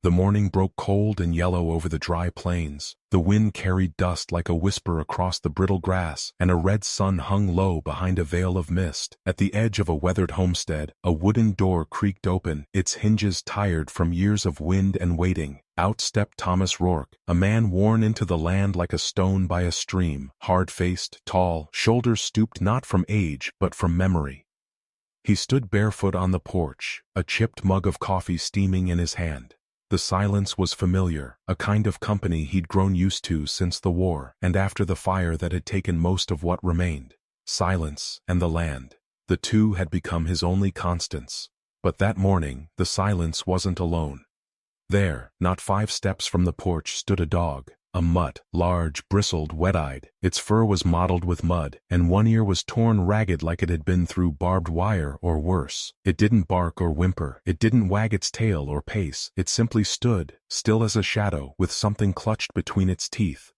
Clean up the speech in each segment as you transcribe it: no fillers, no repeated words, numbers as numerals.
The morning broke cold and yellow over the dry plains. The wind carried dust like a whisper across the brittle grass, and a red sun hung low behind a veil of mist. At the edge of a weathered homestead, a wooden door creaked open, its hinges tired from years of wind and waiting. Out stepped Thomas Rourke, a man worn into the land like a stone by a stream, hard-faced, tall, shoulders stooped not from age but from memory. He stood barefoot on the porch, a chipped mug of coffee steaming in his hand. The silence was familiar, a kind of company he'd grown used to since the war and after the fire that had taken most of what remained. Silence and the land. The two had become his only constants. But that morning, the silence wasn't alone. There, not 5 steps from the porch, stood a dog. A mutt, large, bristled, wet-eyed. Its fur was mottled with mud, and one ear was torn ragged like it had been through barbed wire or worse. It didn't bark or whimper, it didn't wag its tail or pace, it simply stood, still as a shadow, with something clutched between its teeth.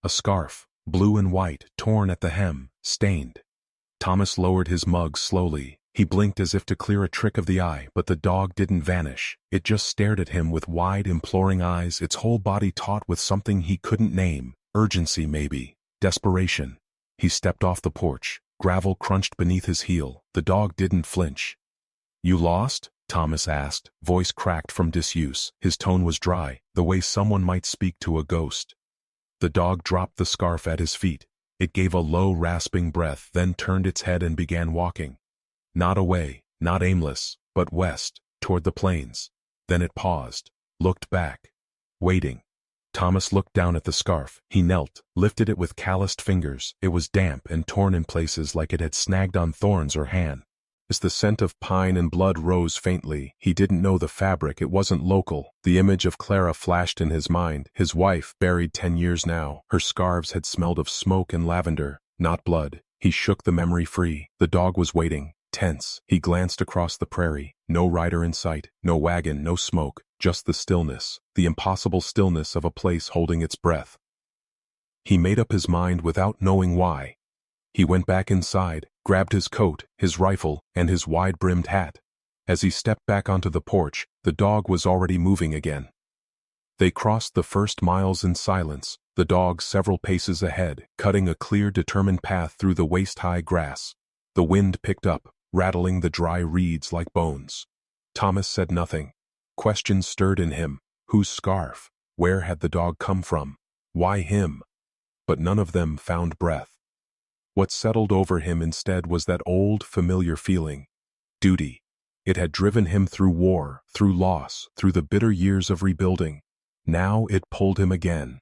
A scarf, blue and white, torn at the hem, stained. Thomas lowered his mug slowly. He blinked as if to clear a trick of the eye, but the dog didn't vanish. It just stared at him with wide, imploring eyes, its whole body taut with something he couldn't name. Urgency, maybe. Desperation. He stepped off the porch. Gravel crunched beneath his heel. The dog didn't flinch. "You lost?" Thomas asked, voice cracked from disuse. His tone was dry, the way someone might speak to a ghost. The dog dropped the scarf at his feet. It gave a low, rasping breath, then turned its head and began walking. Not away, not aimless, but west, toward the plains. Then it paused, looked back, waiting. Thomas looked down at the scarf. He knelt, lifted it with calloused fingers. It was damp and torn in places like it had snagged on thorns or hand. As the scent of pine and blood rose faintly, he didn't know the fabric, it wasn't local. The image of Clara flashed in his mind, his wife, buried 10 years now. Her scarves had smelled of smoke and lavender, not blood. He shook the memory free. The dog was waiting. Tense, he glanced across the prairie. No rider in sight, no wagon, no smoke, just the stillness, the impossible stillness of a place holding its breath. He made up his mind without knowing why. He went back inside, grabbed his coat, his rifle, and his wide-brimmed hat. As he stepped back onto the porch, the dog was already moving again. They crossed the first miles in silence, the dog several paces ahead, cutting a clear, determined path through the waist-high grass. The wind picked up, rattling the dry reeds like bones. Thomas said nothing. Questions stirred in him. Whose scarf? Where had the dog come from? Why him? But none of them found breath. What settled over him instead was that old, familiar feeling. Duty. It had driven him through war, through loss, through the bitter years of rebuilding. Now it pulled him again.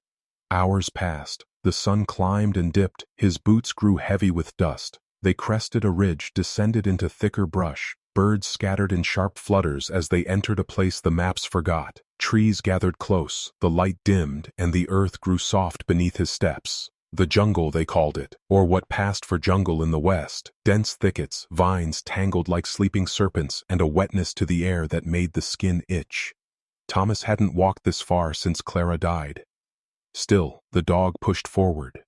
Hours passed. The sun climbed and dipped. His boots grew heavy with dust. They crested a ridge, descended into thicker brush. Birds scattered in sharp flutters as they entered a place the maps forgot. Trees gathered close, the light dimmed, and the earth grew soft beneath his steps. The jungle, they called it, or what passed for jungle in the west. Dense thickets, vines tangled like sleeping serpents, and a wetness to the air that made the skin itch. Thomas hadn't walked this far since Clara died. Still, the dog pushed forward.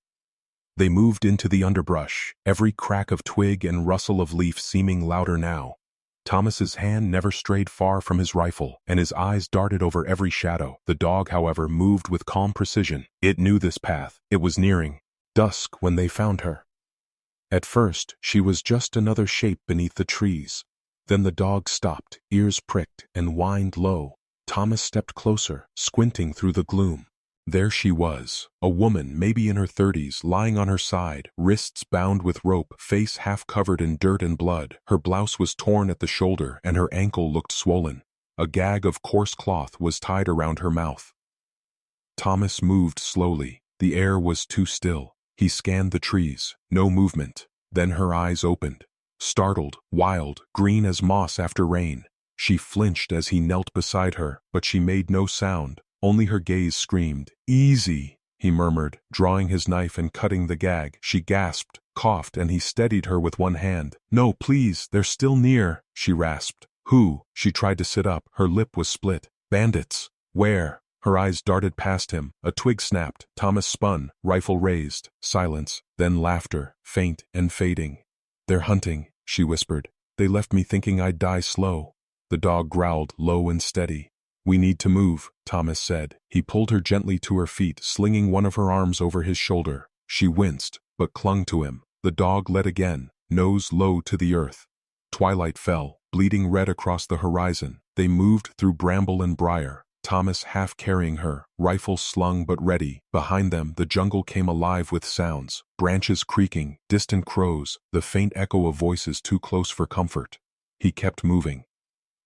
They moved into the underbrush, every crack of twig and rustle of leaf seeming louder now. Thomas's hand never strayed far from his rifle, and his eyes darted over every shadow. The dog, however, moved with calm precision. It knew this path. It was nearing dusk when they found her. At first, she was just another shape beneath the trees. Then the dog stopped, ears pricked, and whined low. Thomas stepped closer, squinting through the gloom. There she was, a woman maybe in her 30s, lying on her side, wrists bound with rope, face half covered in dirt and blood. Her blouse was torn at the shoulder and her ankle looked swollen. A gag of coarse cloth was tied around her mouth. Thomas moved slowly. The air was too still. He scanned the trees. No movement. Then her eyes opened. Startled, wild, green as moss after rain. She flinched as he knelt beside her, but she made no sound. Only her gaze screamed. "Easy," he murmured, drawing his knife and cutting the gag. She gasped, coughed, and he steadied her with one hand. "No, please, they're still near," she rasped. "Who?" She tried to sit up. Her lip was split. "Bandits." "Where?" Her eyes darted past him. A twig snapped. Thomas spun, rifle raised. Silence, then laughter, faint and fading. "They're hunting," she whispered. "They left me thinking I'd die slow." The dog growled, low and steady. "We need to move," Thomas said. He pulled her gently to her feet, slinging one of her arms over his shoulder. She winced, but clung to him. The dog led again, nose low to the earth. Twilight fell, bleeding red across the horizon. They moved through bramble and briar, Thomas half carrying her, rifle slung but ready. Behind them, the jungle came alive with sounds, branches creaking, distant crows, the faint echo of voices too close for comfort. He kept moving.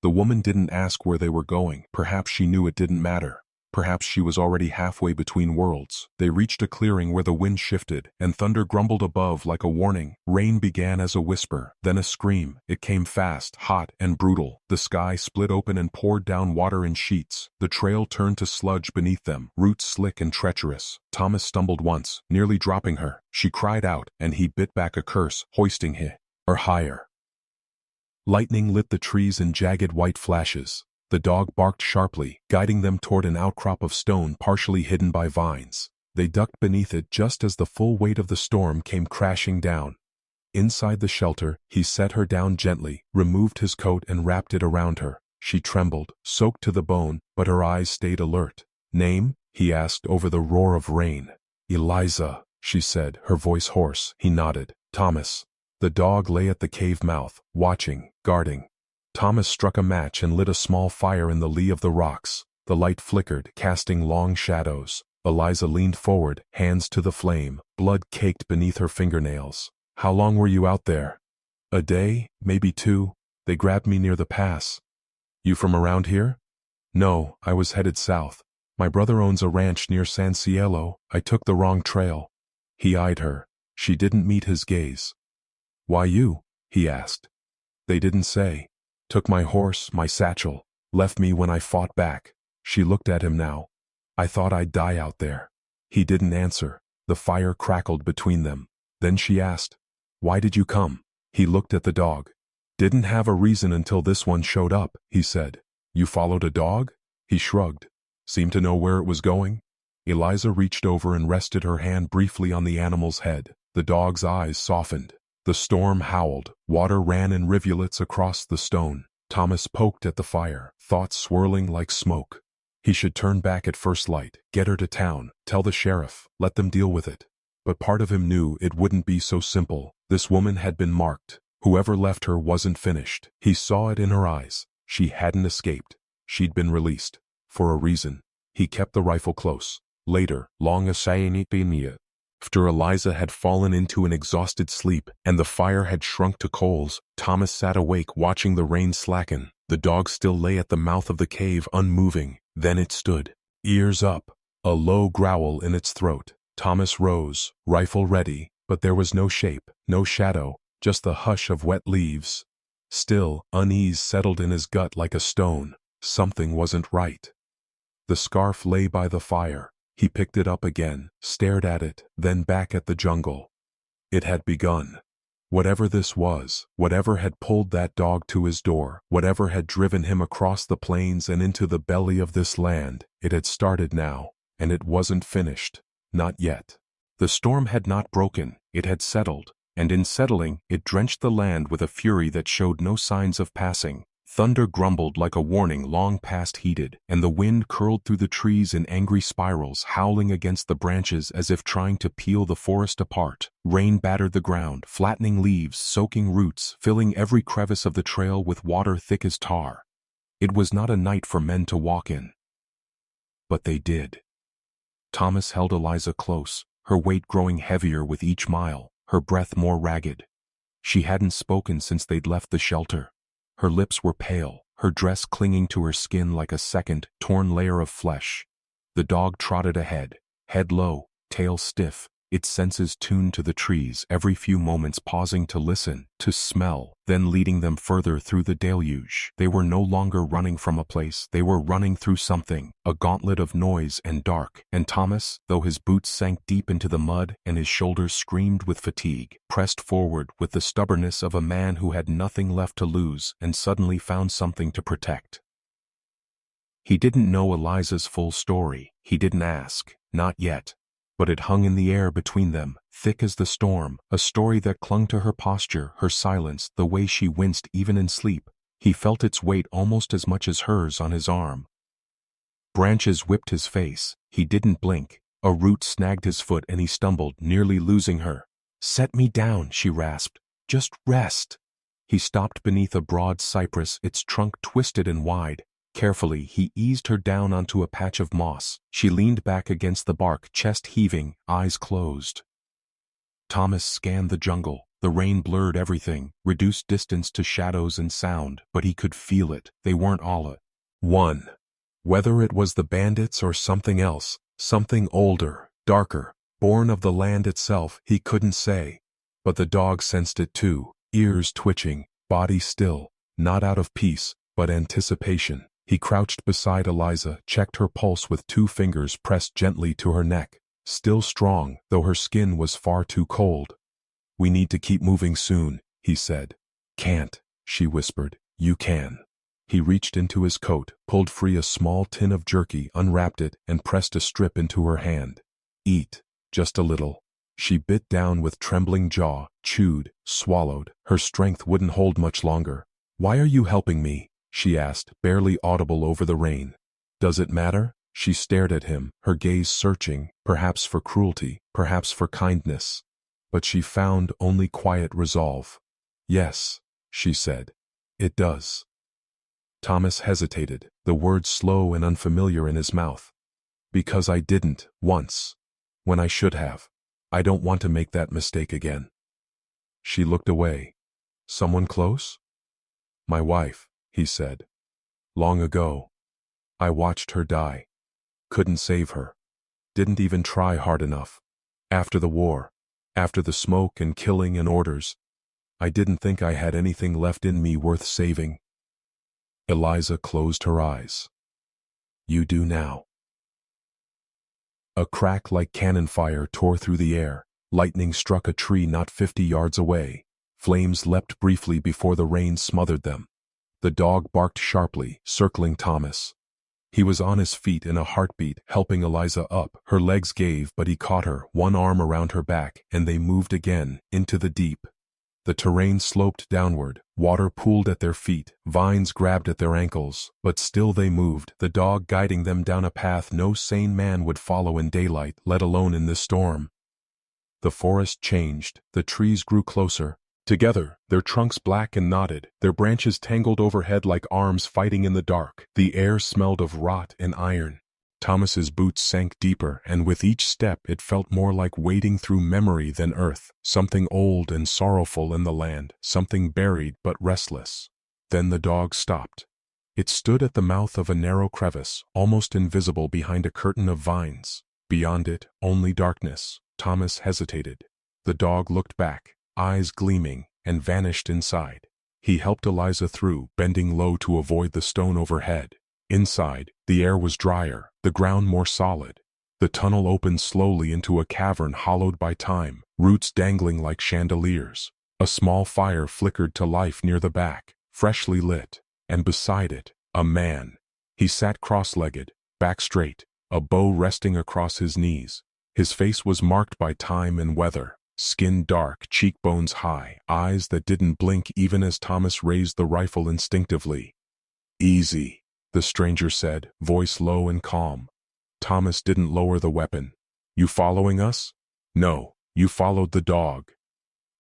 The woman didn't ask where they were going. Perhaps she knew it didn't matter. Perhaps she was already halfway between worlds. They reached a clearing where the wind shifted, and thunder grumbled above like a warning. Rain began as a whisper, then a scream. It came fast, hot, and brutal. The sky split open and poured down water in sheets. The trail turned to sludge beneath them, roots slick and treacherous. Thomas stumbled once, nearly dropping her. She cried out, and he bit back a curse, hoisting her higher. Lightning lit the trees in jagged white flashes. The dog barked sharply, guiding them toward an outcrop of stone partially hidden by vines. They ducked beneath it just as the full weight of the storm came crashing down. Inside the shelter, he set her down gently, removed his coat and wrapped it around her. She trembled, soaked to the bone, but her eyes stayed alert. "Name?" he asked over the roar of rain. "Eliza," she said, her voice hoarse. He nodded. "Thomas." The dog lay at the cave mouth, watching, guarding. Thomas struck a match and lit a small fire in the lee of the rocks. The light flickered, casting long shadows. Eliza leaned forward, hands to the flame, blood caked beneath her fingernails. "How long were you out there?" "A day, maybe 2. They grabbed me near the pass." "You from around here?" "No, I was headed south. My brother owns a ranch near San Cielo. I took the wrong trail." He eyed her. She didn't meet his gaze. "Why you?" he asked. "They didn't say. Took my horse, my satchel. Left me when I fought back." She looked at him now. "I thought I'd die out there." He didn't answer. The fire crackled between them. Then she asked, "Why did you come?" He looked at the dog. "Didn't have a reason until this one showed up," he said. "You followed a dog?" He shrugged. "Seemed to know where it was going?" Eliza reached over and rested her hand briefly on the animal's head. The dog's eyes softened. The storm howled. Water ran in rivulets across the stone. Thomas poked at the fire, thoughts swirling like smoke. He should turn back at first light, get her to town, tell the sheriff, let them deal with it. But part of him knew it wouldn't be so simple. This woman had been marked. Whoever left her wasn't finished. He saw it in her eyes. She hadn't escaped. She'd been released. For a reason. He kept the rifle close. Later, after Eliza had fallen into an exhausted sleep and the fire had shrunk to coals, Thomas sat awake watching the rain slacken. The dog still lay at the mouth of the cave unmoving. Then it stood, ears up, a low growl in its throat. Thomas rose, rifle ready, but there was no shape, no shadow, just the hush of wet leaves. Still, unease settled in his gut like a stone. Something wasn't right. The scarf lay by the fire. He picked it up again, stared at it, then back at the jungle. It had begun. Whatever this was, whatever had pulled that dog to his door, whatever had driven him across the plains and into the belly of this land, it had started now, and it wasn't finished. Not yet. The storm had not broken, it had settled, and in settling, it drenched the land with a fury that showed no signs of passing. Thunder grumbled like a warning long past heeded, and the wind curled through the trees in angry spirals, howling against the branches as if trying to peel the forest apart. Rain battered the ground, flattening leaves, soaking roots, filling every crevice of the trail with water thick as tar. It was not a night for men to walk in. But they did. Thomas held Eliza close, her weight growing heavier with each mile, her breath more ragged. She hadn't spoken since they'd left the shelter. Her lips were pale, her dress clinging to her skin like a second, torn layer of flesh. The dog trotted ahead, head low, tail stiff, its senses tuned to the trees, every few moments pausing to listen, to smell, then leading them further through the deluge. They were no longer running from a place, they were running through something, a gauntlet of noise and dark, and Thomas, though his boots sank deep into the mud and his shoulders screamed with fatigue, pressed forward with the stubbornness of a man who had nothing left to lose and suddenly found something to protect. He didn't know Eliza's full story, he didn't ask, not yet. But it hung in the air between them, thick as the storm, a story that clung to her posture, her silence, the way she winced even in sleep. He felt its weight almost as much as hers on his arm. Branches whipped his face. He didn't blink. A root snagged his foot and he stumbled, nearly losing her. "Set me down," she rasped. "Just rest." He stopped beneath a broad cypress, its trunk twisted and wide. Carefully, he eased her down onto a patch of moss. She leaned back against the bark, chest heaving, eyes closed. Thomas scanned the jungle. The rain blurred everything, reduced distance to shadows and sound, but he could feel it. They weren't all at one. Whether it was the bandits or something else, something older, darker, born of the land itself, he couldn't say. But the dog sensed it too, ears twitching, body still, not out of peace, but anticipation. He crouched beside Eliza, checked her pulse with 2 fingers pressed gently to her neck. Still strong, though her skin was far too cold. "We need to keep moving soon," he said. "Can't," she whispered. "You can." He reached into his coat, pulled free a small tin of jerky, unwrapped it, and pressed a strip into her hand. "Eat. Just a little." She bit down with trembling jaw, chewed, swallowed. Her strength wouldn't hold much longer. "Why are you helping me?" she asked, barely audible over the rain. "Does it matter?" She stared at him, her gaze searching, perhaps for cruelty, perhaps for kindness. But she found only quiet resolve. "Yes," she said. "It does." Thomas hesitated, the words slow and unfamiliar in his mouth. "Because I didn't, once. When I should have. I don't want to make that mistake again." She looked away. "Someone close?" "My wife," he said. "Long ago. I watched her die. Couldn't save her. Didn't even try hard enough. After the war, after the smoke and killing and orders, I didn't think I had anything left in me worth saving." Eliza closed her eyes. "You do now." A crack like cannon fire tore through the air. Lightning struck a tree not 50 yards away. Flames leapt briefly before the rain smothered them. The dog barked sharply, circling Thomas. He was on his feet in a heartbeat, helping Eliza up. Her legs gave, but he caught her, one arm around her back, and they moved again, into the deep. The terrain sloped downward, water pooled at their feet, vines grabbed at their ankles, but still they moved, the dog guiding them down a path no sane man would follow in daylight, let alone in this storm. The forest changed, the trees grew closer. Together, their trunks black and knotted, their branches tangled overhead like arms fighting in the dark. The air smelled of rot and iron. Thomas's boots sank deeper, and with each step it felt more like wading through memory than earth. Something old and sorrowful in the land, something buried but restless. Then the dog stopped. It stood at the mouth of a narrow crevice, almost invisible behind a curtain of vines. Beyond it, only darkness. Thomas hesitated. The dog looked back, eyes gleaming, and vanished inside. He helped Eliza through, bending low to avoid the stone overhead. Inside, the air was drier, the ground more solid. The tunnel opened slowly into a cavern hollowed by time, roots dangling like chandeliers. A small fire flickered to life near the back, freshly lit, and beside it, a man. He sat cross-legged, back straight, a bow resting across his knees. His face was marked by time and weather. Skin dark, cheekbones high, eyes that didn't blink even as Thomas raised the rifle instinctively. "Easy," the stranger said, voice low and calm. Thomas didn't lower the weapon. "You following us?" "No, you followed the dog."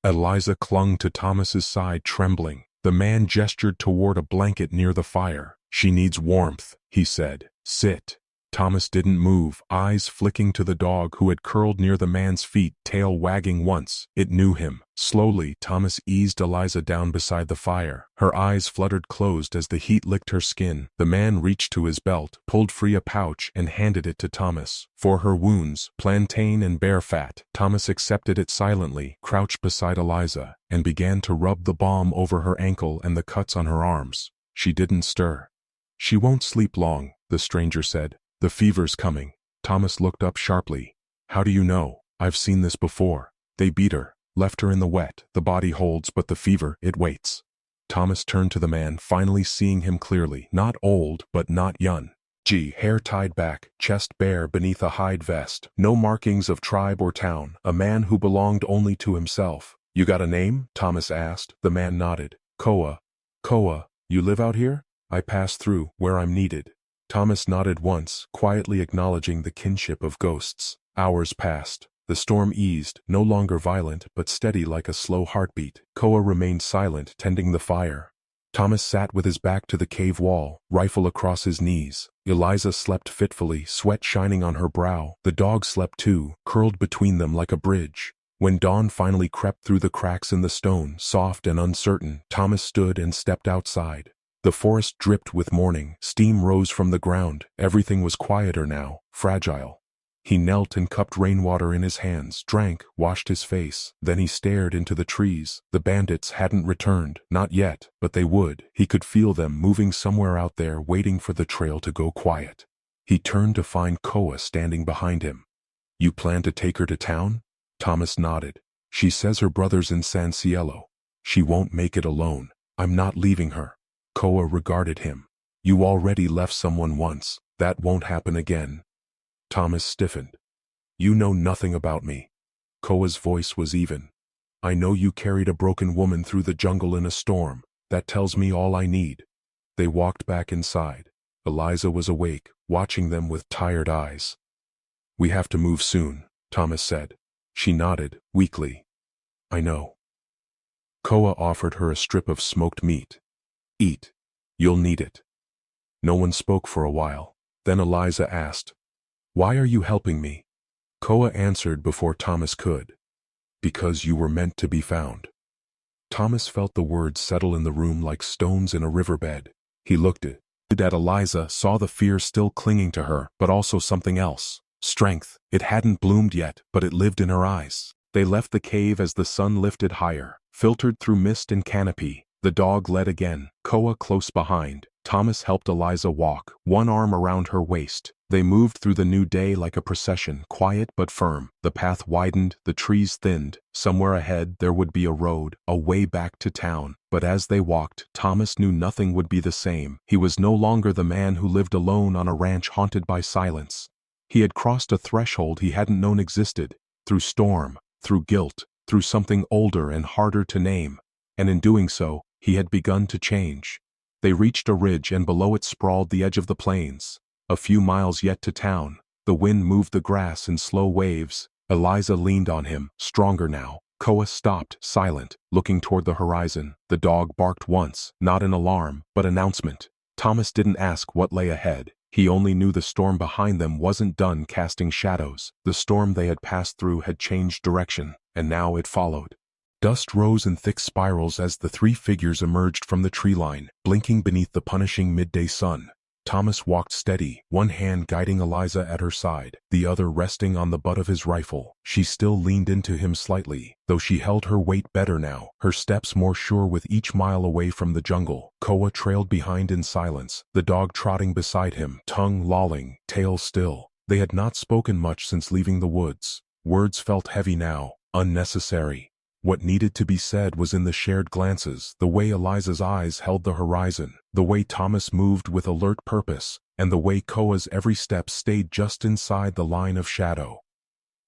Eliza clung to Thomas's side, trembling. The man gestured toward a blanket near the fire. "She needs warmth," he said. "Sit." Thomas didn't move, eyes flicking to the dog who had curled near the man's feet, tail wagging once. It knew him. Slowly, Thomas eased Eliza down beside the fire. Her eyes fluttered closed as the heat licked her skin. The man reached to his belt, pulled free a pouch, and handed it to Thomas. For her wounds, plantain and bear fat. Thomas accepted it silently, crouched beside Eliza, and began to rub the balm over her ankle and the cuts on her arms. She didn't stir. "She won't sleep long," the stranger said. "The fever's coming." Thomas looked up sharply. "How do you know?" "I've seen this before. They beat her, left her in the wet. The body holds, but the fever, it waits." Thomas turned to the man, finally seeing him clearly. Not old, but not young. Hair tied back, chest bare beneath a hide vest. No markings of tribe or town. A man who belonged only to himself. "You got a name?" Thomas asked. The man nodded. "Koa. Koa, you live out here?" "I pass through, where I'm needed." Thomas nodded once, quietly acknowledging the kinship of ghosts. Hours passed. The storm eased, no longer violent but steady like a slow heartbeat. Koa remained silent, tending the fire. Thomas sat with his back to the cave wall, rifle across his knees. Eliza slept fitfully, sweat shining on her brow. The dog slept too, curled between them like a bridge. When dawn finally crept through the cracks in the stone, soft and uncertain, Thomas stood and stepped outside. The forest dripped with morning, steam rose from the ground, everything was quieter now, fragile. He knelt and cupped rainwater in his hands, drank, washed his face. Then he stared into the trees. The bandits hadn't returned, not yet, but they would. He could feel them moving somewhere out there, waiting for the trail to go quiet. He turned to find Koa standing behind him. "You plan to take her to town?" Thomas nodded. "She says her brother's in San Cielo. She won't make it alone. I'm not leaving her." Koa regarded him. "You already left someone once. That won't happen again." Thomas stiffened. "You know nothing about me." Koa's voice was even. "I know you carried a broken woman through the jungle in a storm. That tells me all I need." They walked back inside. Eliza was awake, watching them with tired eyes. "We have to move soon," Thomas said. She nodded, weakly. "I know." Koa offered her a strip of smoked meat. "Eat. You'll need it." No one spoke for a while. Then Eliza asked, "Why are you helping me?" Koa answered before Thomas could. "Because you were meant to be found." Thomas felt the words settle in the room like stones in a riverbed. He looked at Eliza, saw the fear still clinging to her, but also something else. Strength. It hadn't bloomed yet, but it lived in her eyes. They left the cave as the sun lifted higher, filtered through mist and canopy. The dog led again, Koa close behind. Thomas helped Eliza walk, one arm around her waist. They moved through the new day like a procession, quiet but firm. The path widened, the trees thinned. Somewhere ahead there would be a road, a way back to town. But as they walked, Thomas knew nothing would be the same. He was no longer the man who lived alone on a ranch haunted by silence. He had crossed a threshold he hadn't known existed, through storm, through guilt, through something older and harder to name. And in doing so, he had begun to change. They reached a ridge and below it sprawled the edge of the plains. A few miles yet to town. The wind moved the grass in slow waves. Eliza leaned on him, stronger now. Koa stopped, silent, looking toward the horizon. The dog barked once, not in alarm, but announcement. Thomas didn't ask what lay ahead. He only knew the storm behind them wasn't done casting shadows. The storm they had passed through had changed direction, and now it followed. Dust rose in thick spirals as the three figures emerged from the tree line, blinking beneath the punishing midday sun. Thomas walked steady, one hand guiding Eliza at her side, the other resting on the butt of his rifle. She still leaned into him slightly, though she held her weight better now, her steps more sure with each mile away from the jungle. Koa trailed behind in silence, the dog trotting beside him, tongue lolling, tail still. They had not spoken much since leaving the woods. Words felt heavy now, unnecessary. What needed to be said was in the shared glances, the way Eliza's eyes held the horizon, the way Thomas moved with alert purpose, and the way Koa's every step stayed just inside the line of shadow.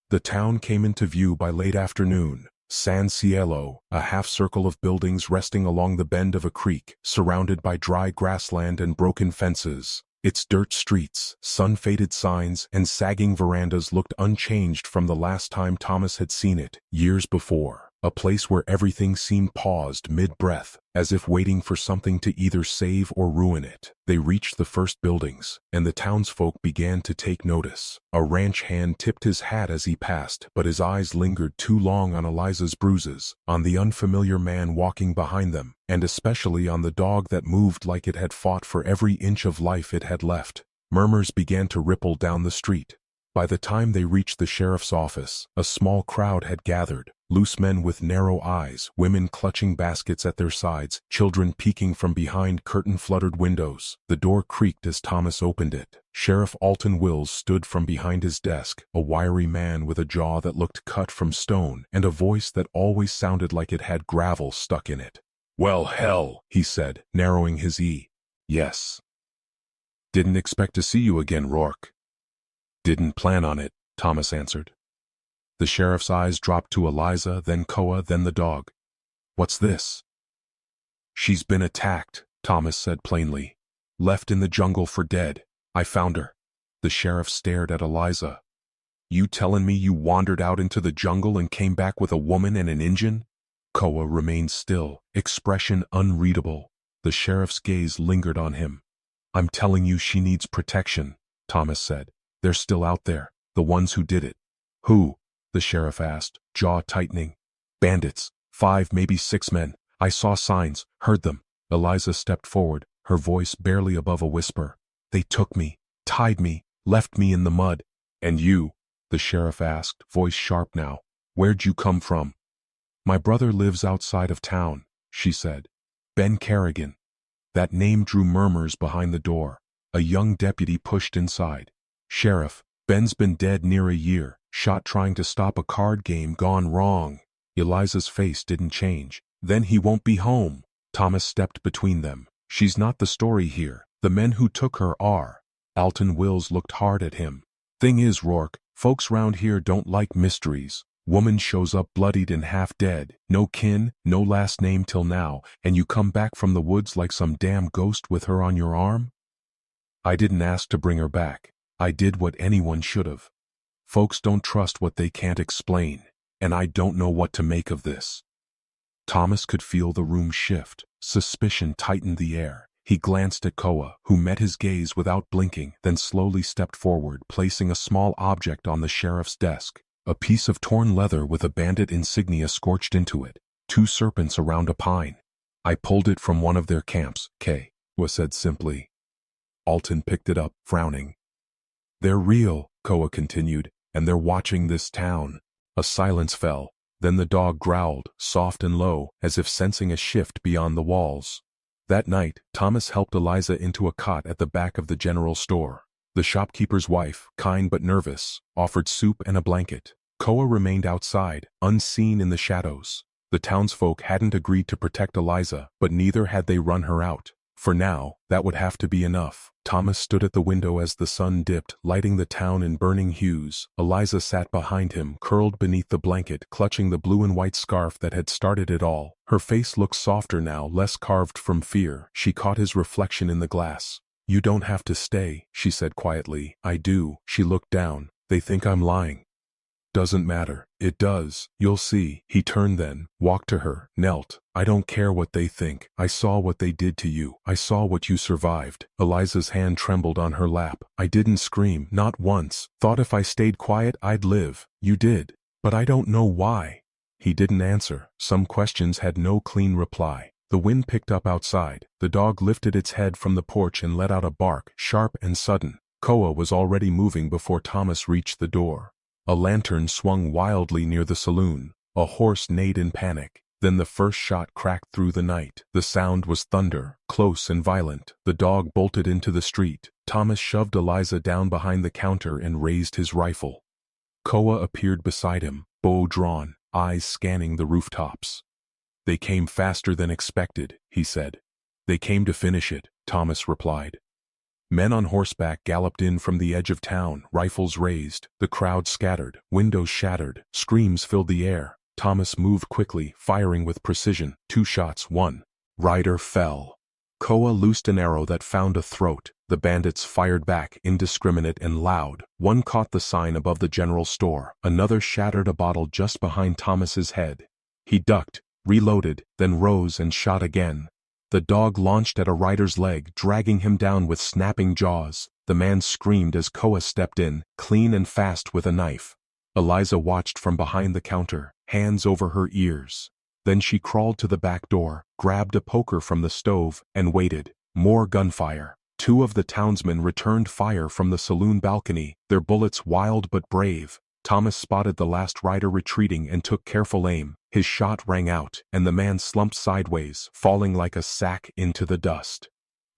The town came into view by late afternoon. San Cielo, a half-circle of buildings resting along the bend of a creek, surrounded by dry grassland and broken fences. Its dirt streets, sun-faded signs, and sagging verandas looked unchanged from the last time Thomas had seen it, years before. A place where everything seemed paused mid-breath, as if waiting for something to either save or ruin it. They reached the first buildings, and the townsfolk began to take notice. A ranch hand tipped his hat as he passed, but his eyes lingered too long on Eliza's bruises, on the unfamiliar man walking behind them, and especially on the dog that moved like it had fought for every inch of life it had left. Murmurs began to ripple down the street. By the time they reached the sheriff's office, a small crowd had gathered. Loose men with narrow eyes, women clutching baskets at their sides, children peeking from behind curtain-fluttered windows. The door creaked as Thomas opened it. Sheriff Alton Wills stood from behind his desk, a wiry man with a jaw that looked cut from stone, and a voice that always sounded like it had gravel stuck in it. "Well, hell," he said, narrowing his E. "Yes." "Didn't expect to see you again, Rourke." "Didn't plan on it," Thomas answered. The sheriff's eyes dropped to Eliza, then Koa, then the dog. "What's this?" "She's been attacked," Thomas said plainly. "Left in the jungle for dead. I found her. The sheriff stared at Eliza. You tellin' me you wandered out into the jungle and came back with a woman and an Injun? Koa remained still, expression unreadable. The sheriff's gaze lingered on him. I'm telling you she needs protection, Thomas said. They're still out there, the ones who did it. Who? The sheriff asked, jaw tightening. Bandits, 5, maybe 6 men. I saw signs, heard them. Eliza stepped forward, her voice barely above a whisper. They took me, tied me, left me in the mud. And you? The sheriff asked, voice sharp now. Where'd you come from? My brother lives outside of town, she said. Ben Kerrigan. That name drew murmurs behind the door. A young deputy pushed inside. Sheriff, Ben's been dead near a year, shot trying to stop a card game gone wrong. Eliza's face didn't change. Then he won't be home. Thomas stepped between them. She's not the story here. The men who took her are. Alton Wills looked hard at him. Thing is, Rourke, folks round here don't like mysteries. Woman shows up bloodied and half dead, no kin, no last name till now, and you come back from the woods like some damn ghost with her on your arm? I didn't ask to bring her back. I did what anyone should've. Folks don't trust what they can't explain, and I don't know what to make of this. Thomas could feel the room shift. Suspicion tightened the air. He glanced at Koa, who met his gaze without blinking, then slowly stepped forward, placing a small object on the sheriff's desk. A piece of torn leather with a bandit insignia scorched into it. 2 serpents around a pine. I pulled it from one of their camps, K. was said simply. Alton picked it up, frowning. They're real, Koa continued, and they're watching this town. A silence fell. Then the dog growled, soft and low, as if sensing a shift beyond the walls. That night, Thomas helped Eliza into a cot at the back of the general store. The shopkeeper's wife, kind but nervous, offered soup and a blanket. Koa remained outside, unseen in the shadows. The townsfolk hadn't agreed to protect Eliza, but neither had they run her out. For now, that would have to be enough. Thomas stood at the window as the sun dipped, lighting the town in burning hues. Eliza sat behind him, curled beneath the blanket, clutching the blue and white scarf that had started it all. Her face looked softer now, less carved from fear. She caught his reflection in the glass. You don't have to stay, she said quietly. I do. She looked down. They think I'm lying. Doesn't matter. It does. You'll see. He turned then, walked to her, knelt. I don't care what they think. I saw what they did to you. I saw what you survived. Eliza's hand trembled on her lap. I didn't scream, not once. Thought if I stayed quiet I'd live. You did. But I don't know why. He didn't answer. Some questions had no clean reply. The wind picked up outside. The dog lifted its head from the porch and let out a bark, sharp and sudden. Koa was already moving before Thomas reached the door. A lantern swung wildly near the saloon. A horse neighed in panic. Then the first shot cracked through the night. The sound was thunder, close and violent. The dog bolted into the street. Thomas shoved Eliza down behind the counter and raised his rifle. Koa appeared beside him, bow drawn, eyes scanning the rooftops. They came faster than expected, he said. They came to finish it, Thomas replied. Men on horseback galloped in from the edge of town, rifles raised. The crowd scattered, windows shattered, screams filled the air. Thomas moved quickly, firing with precision. 2 shots, 1 rider fell. Koa loosed an arrow that found a throat. The bandits fired back, indiscriminate and loud. One caught the sign above the general store. Another shattered a bottle just behind Thomas's head. He ducked, reloaded, then rose and shot again. The dog launched at a rider's leg, dragging him down with snapping jaws. The man screamed as Koa stepped in, clean and fast with a knife. Eliza watched from behind the counter, hands over her ears. Then she crawled to the back door, grabbed a poker from the stove, and waited. More gunfire. 2 of the townsmen returned fire from the saloon balcony, their bullets wild but brave. Thomas spotted the last rider retreating and took careful aim. His shot rang out, and the man slumped sideways, falling like a sack into the dust.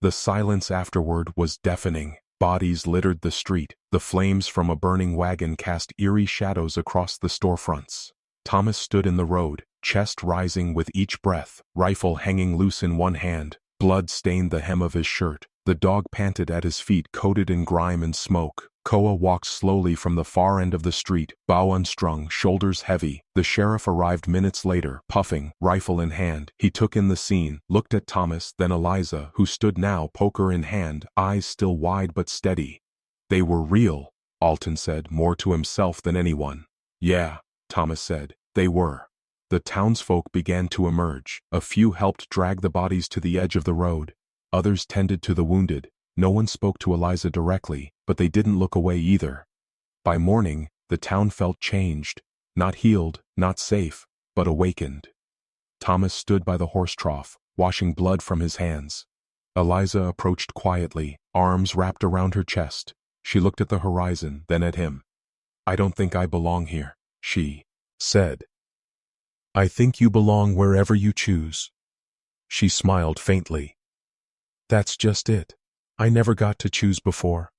The silence afterward was deafening. Bodies littered the street. The flames from a burning wagon cast eerie shadows across the storefronts. Thomas stood in the road, chest rising with each breath, rifle hanging loose in one hand. Blood stained the hem of his shirt. The dog panted at his feet, coated in grime and smoke. Koa walked slowly from the far end of the street, bow unstrung, shoulders heavy. The sheriff arrived minutes later, puffing, rifle in hand. He took in the scene, looked at Thomas, then Eliza, who stood now, poker in hand, eyes still wide but steady. They were real, Alton said, more to himself than anyone. Yeah, Thomas said, they were. The townsfolk began to emerge. A few helped drag the bodies to the edge of the road. Others tended to the wounded. No one spoke to Eliza directly, but they didn't look away either. By morning, the town felt changed. Not healed, not safe, but awakened. Thomas stood by the horse trough, washing blood from his hands. Eliza approached quietly, arms wrapped around her chest. She looked at the horizon, then at him. I don't think I belong here, she said. I think you belong wherever you choose. She smiled faintly. That's just it. I never got to choose before.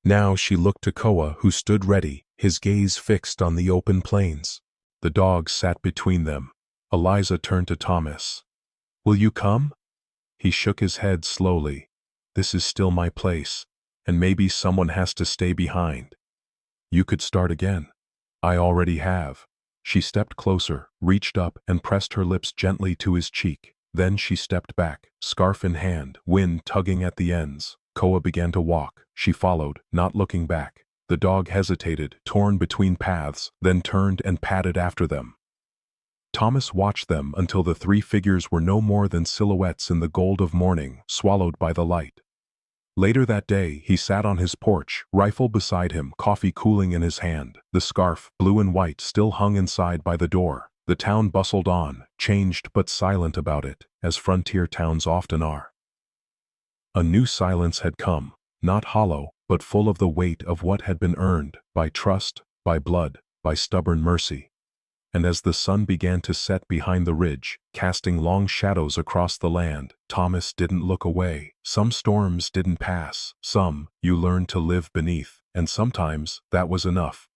Now she looked to Koa, who stood ready, his gaze fixed on the open plains. The dog sat between them. Eliza turned to Thomas. Will you come? He shook his head slowly. This is still my place, and maybe someone has to stay behind. You could start again. I already have. She stepped closer, reached up, and pressed her lips gently to his cheek. Then she stepped back, scarf in hand, wind tugging at the ends. Koa began to walk. She followed, not looking back. The dog hesitated, torn between paths, then turned and padded after them. Thomas watched them until the three figures were no more than silhouettes in the gold of morning, swallowed by the light. Later that day, he sat on his porch, rifle beside him, coffee cooling in his hand. The scarf, blue and white, still hung inside by the door. The town bustled on, changed but silent about it, as frontier towns often are. A new silence had come, not hollow, but full of the weight of what had been earned, by trust, by blood, by stubborn mercy. And as the sun began to set behind the ridge, casting long shadows across the land, Thomas didn't look away. Some storms didn't pass, some you learned to live beneath, and sometimes that was enough.